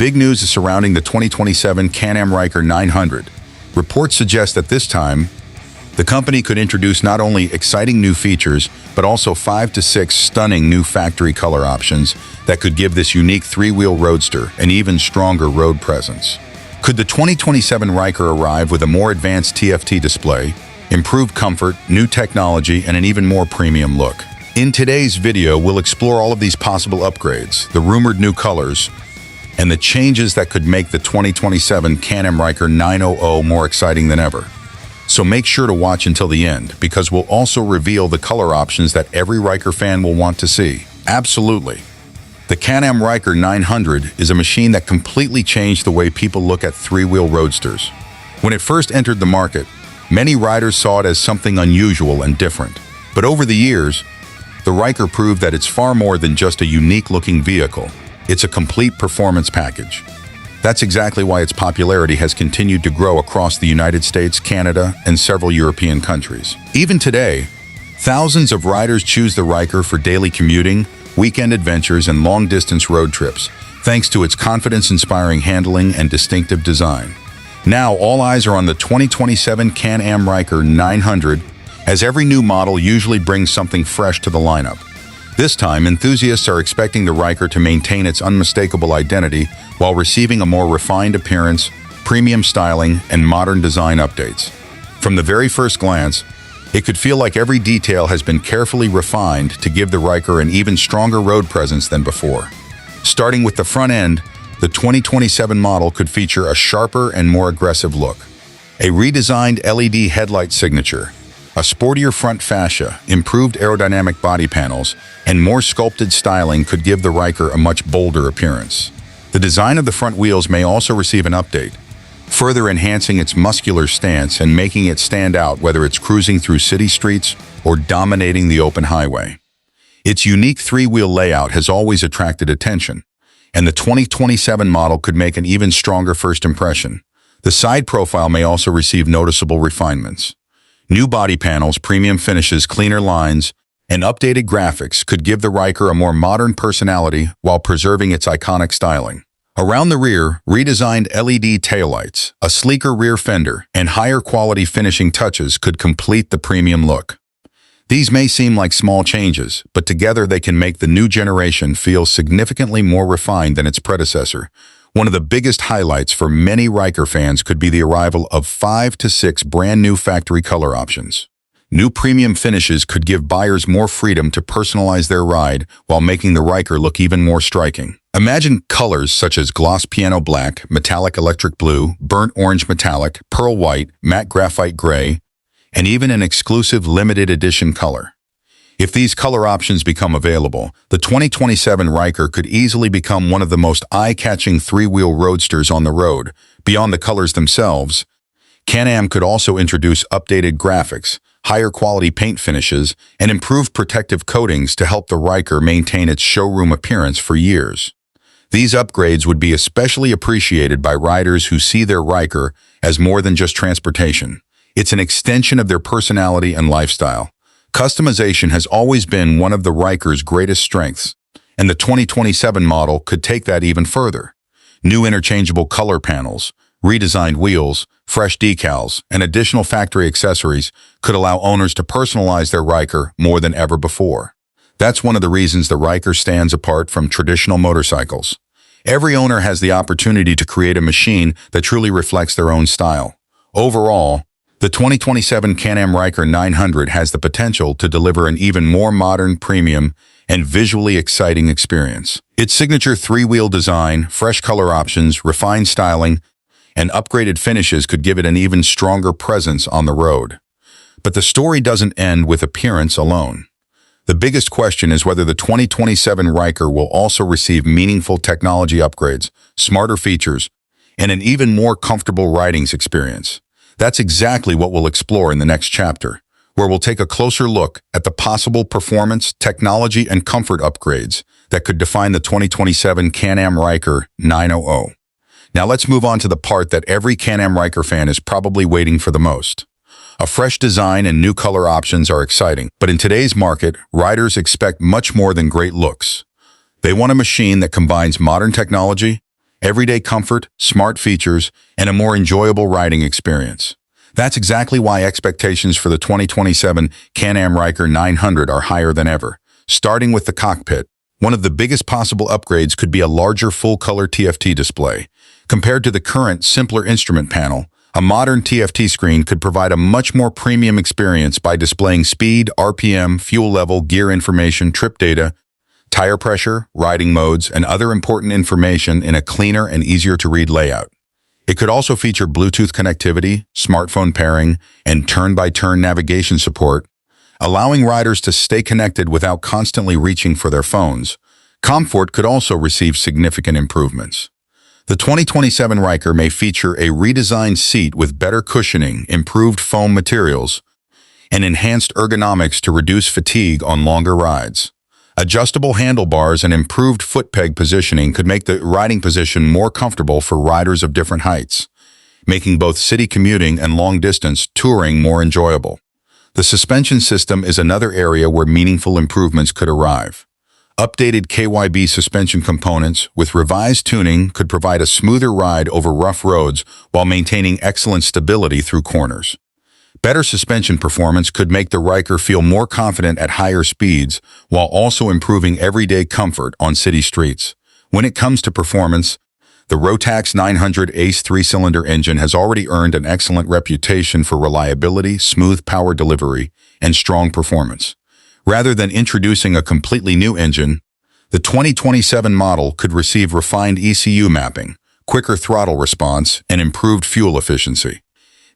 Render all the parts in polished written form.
big news is surrounding the 2027 Can-Am Ryker 900. Reports suggest that this time, the company could introduce not only exciting new features, but also 5 to 6 stunning new factory color options that could give this unique three-wheel roadster an even stronger road presence. Could the 2027 Ryker arrive with a more advanced TFT display, improved comfort, new technology, and an even more premium look? In today's video, we'll explore all of these possible upgrades, the rumored new colors, and the changes that could make the 2027 Can-Am Ryker 900 more exciting than ever. So make sure to watch until the end, because we'll also reveal the color options that every Ryker fan will want to see. Absolutely. The Can-Am Ryker 900 is a machine that completely changed the way people look at three-wheel roadsters. When it first entered the market, many riders saw it as something unusual and different. But over the years, the Ryker proved that it's far more than just a unique-looking vehicle. It's a complete performance package. That's exactly why its popularity has continued to grow across the United States, Canada, and several European countries. Even today, thousands of riders choose the Ryker for daily commuting, weekend adventures, and long-distance road trips, thanks to its confidence-inspiring handling and distinctive design. Now, all eyes are on the 2027 Can-Am Ryker 900, as every new model usually brings something fresh to the lineup. This time, enthusiasts are expecting the Ryker to maintain its unmistakable identity while receiving a more refined appearance, premium styling, and modern design updates. From the very first glance, it could feel like every detail has been carefully refined to give the Ryker an even stronger road presence than before. Starting with the front end, the 2027 model could feature a sharper and more aggressive look. A redesigned LED headlight signature, a sportier front fascia, improved aerodynamic body panels, and more sculpted styling could give the Ryker a much bolder appearance. The design of the front wheels may also receive an update, further enhancing its muscular stance and making it stand out whether it's cruising through city streets or dominating the open highway. Its unique three-wheel layout has always attracted attention, and the 2027 model could make an even stronger first impression. The side profile may also receive noticeable refinements. New body panels, premium finishes, cleaner lines, and updated graphics could give the Ryker a more modern personality while preserving its iconic styling. Around the rear, redesigned LED taillights, a sleeker rear fender, and higher quality finishing touches could complete the premium look. These may seem like small changes, but together they can make the new generation feel significantly more refined than its predecessor. One of the biggest highlights for many Ryker fans could be the arrival of 5 to 6 brand new factory color options. New premium finishes could give buyers more freedom to personalize their ride while making the Ryker look even more striking. Imagine colors such as gloss piano black, metallic electric blue, burnt orange metallic, pearl white, matte graphite gray, and even an exclusive limited edition color. If these color options become available, the 2027 Ryker could easily become one of the most eye-catching three-wheel roadsters on the road. Beyond the colors themselves, Can-Am could also introduce updated graphics, higher quality paint finishes, and improved protective coatings to help the Ryker maintain its showroom appearance for years. These upgrades would be especially appreciated by riders who see their Ryker as more than just transportation. It's an extension of their personality and lifestyle. Customization has always been one of the Ryker's greatest strengths, and the 2027 model could take that even further. New interchangeable color panels, redesigned wheels, fresh decals, and additional factory accessories could allow owners to personalize their Ryker more than ever before. That's one of the reasons the Ryker stands apart from traditional motorcycles. Every owner has the opportunity to create a machine that truly reflects their own style. Overall, the 2027 Can-Am Ryker 900 has the potential to deliver an even more modern, premium, and visually exciting experience. Its signature three-wheel design, fresh color options, refined styling, and upgraded finishes could give it an even stronger presence on the road. But the story doesn't end with appearance alone. The biggest question is whether the 2027 Ryker will also receive meaningful technology upgrades, smarter features, and an even more comfortable riding experience. That's exactly what we'll explore in the next chapter, where we'll take a closer look at the possible performance, technology, and comfort upgrades that could define the 2027 Can-Am Ryker 900. Now let's move on to the part that every Can-Am Ryker fan is probably waiting for the most. A fresh design and new color options are exciting, but in today's market, riders expect much more than great looks. They want a machine that combines modern technology everyday comfort, smart features, and a more enjoyable riding experience. That's exactly why expectations for the 2027 Can-Am Ryker 900 are higher than ever. Starting with the cockpit, one of the biggest possible upgrades could be a larger full-color TFT display. Compared to the current, simpler instrument panel, a modern TFT screen could provide a much more premium experience by displaying speed, RPM, fuel level, gear information, trip data, tire pressure, riding modes, and other important information in a cleaner and easier-to-read layout. It could also feature Bluetooth connectivity, smartphone pairing, and turn-by-turn navigation support, allowing riders to stay connected without constantly reaching for their phones. Comfort could also receive significant improvements. The 2027 Ryker may feature a redesigned seat with better cushioning, improved foam materials, and enhanced ergonomics to reduce fatigue on longer rides. Adjustable handlebars and improved foot peg positioning could make the riding position more comfortable for riders of different heights, making both city commuting and long-distance touring more enjoyable. The suspension system is another area where meaningful improvements could arrive. Updated KYB suspension components with revised tuning could provide a smoother ride over rough roads while maintaining excellent stability through corners. Better suspension performance could make the Ryker feel more confident at higher speeds while also improving everyday comfort on city streets. When it comes to performance, the Rotax 900 Ace 3-cylinder engine has already earned an excellent reputation for reliability, smooth power delivery, and strong performance. Rather than introducing a completely new engine, the 2027 model could receive refined ECU mapping, quicker throttle response, and improved fuel efficiency.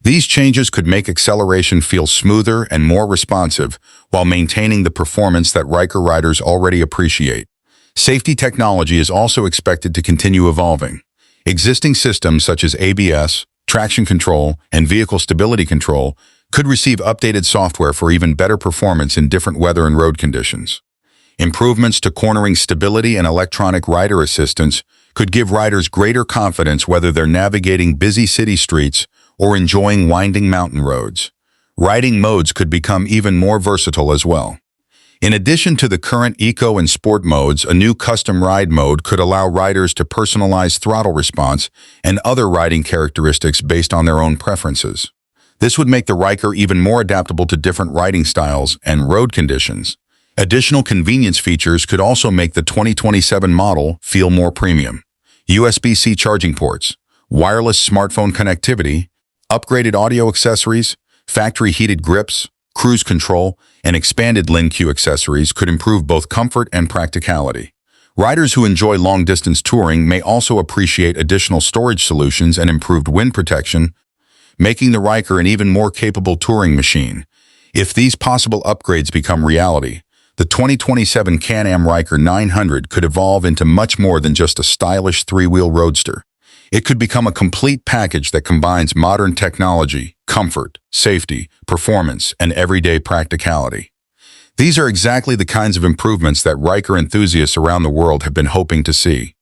These changes could make acceleration feel smoother and more responsive while maintaining the performance that Ryker riders already appreciate. Safety technology is also expected to continue evolving. Existing systems such as ABS, traction control, and vehicle stability control could receive updated software for even better performance in different weather and road conditions. Improvements to cornering stability and electronic rider assistance could give riders greater confidence whether they're navigating busy city streets or enjoying winding mountain roads. Riding modes could become even more versatile as well. In addition to the current eco and sport modes, a new custom ride mode could allow riders to personalize throttle response and other riding characteristics based on their own preferences. This would make the Ryker even more adaptable to different riding styles and road conditions. Additional convenience features could also make the 2027 model feel more premium. USB-C charging ports, wireless smartphone connectivity, upgraded audio accessories, factory-heated grips, cruise control, and expanded Lin-Q accessories could improve both comfort and practicality. Riders who enjoy long-distance touring may also appreciate additional storage solutions and improved wind protection, making the Ryker an even more capable touring machine. If these possible upgrades become reality, the 2027 Can-Am Ryker 900 could evolve into much more than just a stylish three-wheel roadster. It could become a complete package that combines modern technology, comfort, safety, performance, and everyday practicality. These are exactly the kinds of improvements that Ryker enthusiasts around the world have been hoping to see.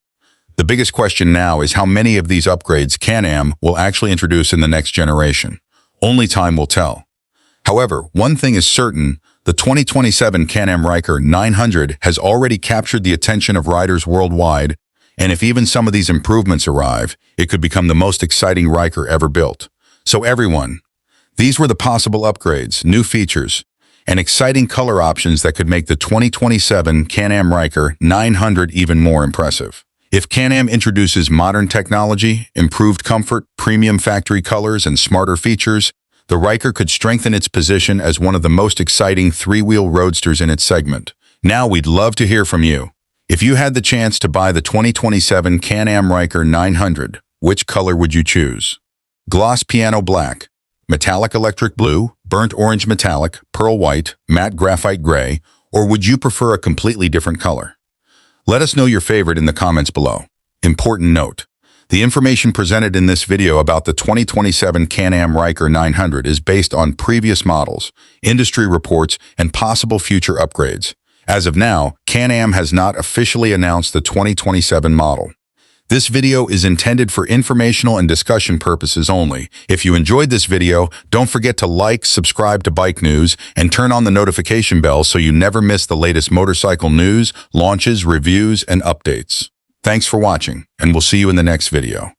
The biggest question now is how many of these upgrades Can-Am will actually introduce in the next generation. Only time will tell. However, one thing is certain, the 2027 Can-Am Ryker 900 has already captured the attention of riders worldwide, and if even some of these improvements arrive, it could become the most exciting Ryker ever built. So everyone, these were the possible upgrades, new features, and exciting color options that could make the 2027 Can-Am Ryker 900 even more impressive. If Can-Am introduces modern technology, improved comfort, premium factory colors, and smarter features, the Ryker could strengthen its position as one of the most exciting three-wheel roadsters in its segment. Now we'd love to hear from you. If you had the chance to buy the 2027 Can-Am Ryker 900, which color would you choose? Gloss piano black, metallic electric blue, burnt orange metallic, pearl white, matte graphite gray, or would you prefer a completely different color? Let us know your favorite in the comments below. Important note: the information presented in this video about the 2027 Can-Am Ryker 900 is based on previous models, industry reports, and possible future upgrades. As of now, Can-Am has not officially announced the 2027 model. This video is intended for informational and discussion purposes only. If you enjoyed this video, don't forget to like, subscribe to Bike News, and turn on the notification bell so you never miss the latest motorcycle news, launches, reviews, and updates. Thanks for watching, and we'll see you in the next video.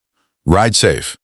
Ride safe.